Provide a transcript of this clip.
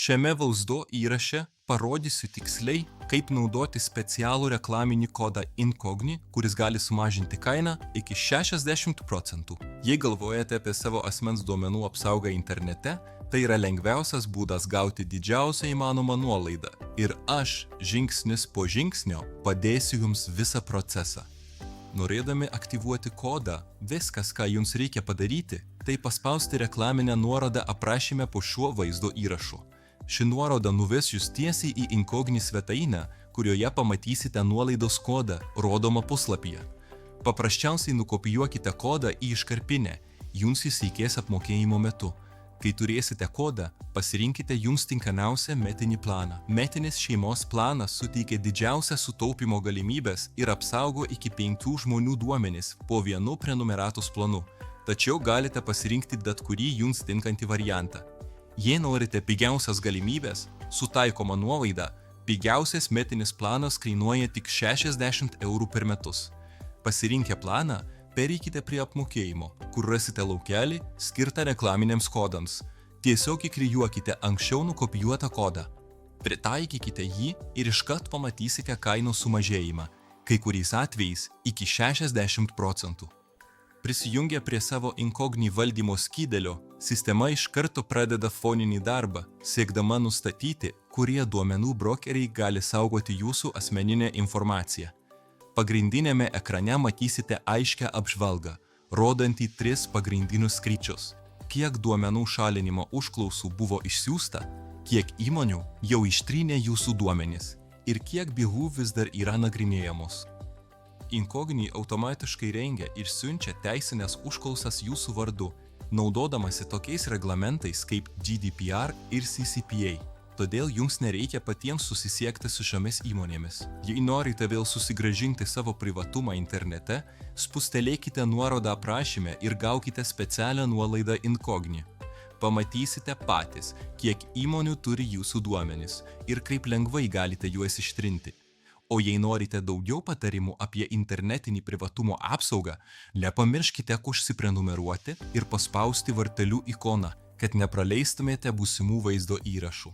Šiame vaizdo įraše parodysiu tiksliai, kaip naudoti specialų reklaminį kodą Incogni, kuris gali sumažinti kainą iki 60%. Jei galvojate apie savo asmens duomenų apsaugą internete, tai yra lengviausias būdas gauti didžiausią įmanomą nuolaidą. Ir aš, žingsnis po žingsnio, padėsiu jums visą procesą. Norėdami aktyvuoti kodą, viskas, ką jums reikia padaryti, tai paspausti reklaminę nuorodą aprašyme po šiuo vaizdo įrašu. Ši nuoroda nuves jūs tiesiai į Incogni svetainę, kurioje pamatysite nuolaidos kodą, rodomą puslapyje. Paprasčiausiai nukopijuokite kodą į iškarpinę, jums jis reikės apmokėjimo metu. Kai turėsite kodą, pasirinkite jums tinkamiausią metinį planą. Metinis šeimos planas suteikia didžiausią sutaupimo galimybės ir apsaugo iki 5 žmonių duomenis po vienu prenumeratos planu. Tačiau galite pasirinkti bet kurį jums tinkantį variantą. Jei norite pigiausias galimybės, su taikoma nuolaida, pigiausias metinis planas kainuoja tik 60 eurų per metus. Pasirinkę planą, pereikite prie apmokėjimo, kur rasite laukelį skirtą reklaminiams kodams. Tiesiog įklijuokite anksčiau nukopijuotą kodą. Pritaikykite jį ir iškart pamatysite kainos sumažėjimą, kai kuriais atvejais iki 60%. Prisijungę prie savo Incogni valdymo skydelio, sistema iš karto pradeda foninį darbą, siekdama nustatyti, kurie duomenų brokeriai gali saugoti jūsų asmeninę informaciją. Pagrindinėme ekrane matysite aiškią apžvalgą, rodantį 3 pagrindinius skaičius. Kiek duomenų šalinimo užklausų buvo išsiųsta, kiek įmonių jau ištrynė jūsų duomenis ir kiek bylų vis dar yra nagrinėjamos. Incogni automatiškai rengia ir siunčia teisinės užklausas jūsų vardu, naudodamasi tokiais reglamentais kaip GDPR ir CCPA. Todėl jums nereikia patiems susisiekti su šiomis įmonėmis. Jei norite vėl susigrąžinti savo privatumą internete, spustelėkite nuorodą aprašyme ir gaukite specialią nuolaidą Incogni. Pamatysite patys, kiek įmonių turi jūsų duomenis ir kaip lengvai galite juos ištrinti. O jei norite daugiau patarimų apie internetinį privatumo apsaugą, nepamirškite užsiprenumeruoti ir paspausti vartelių ikoną, kad nepraleistumėte būsimų vaizdo įrašų.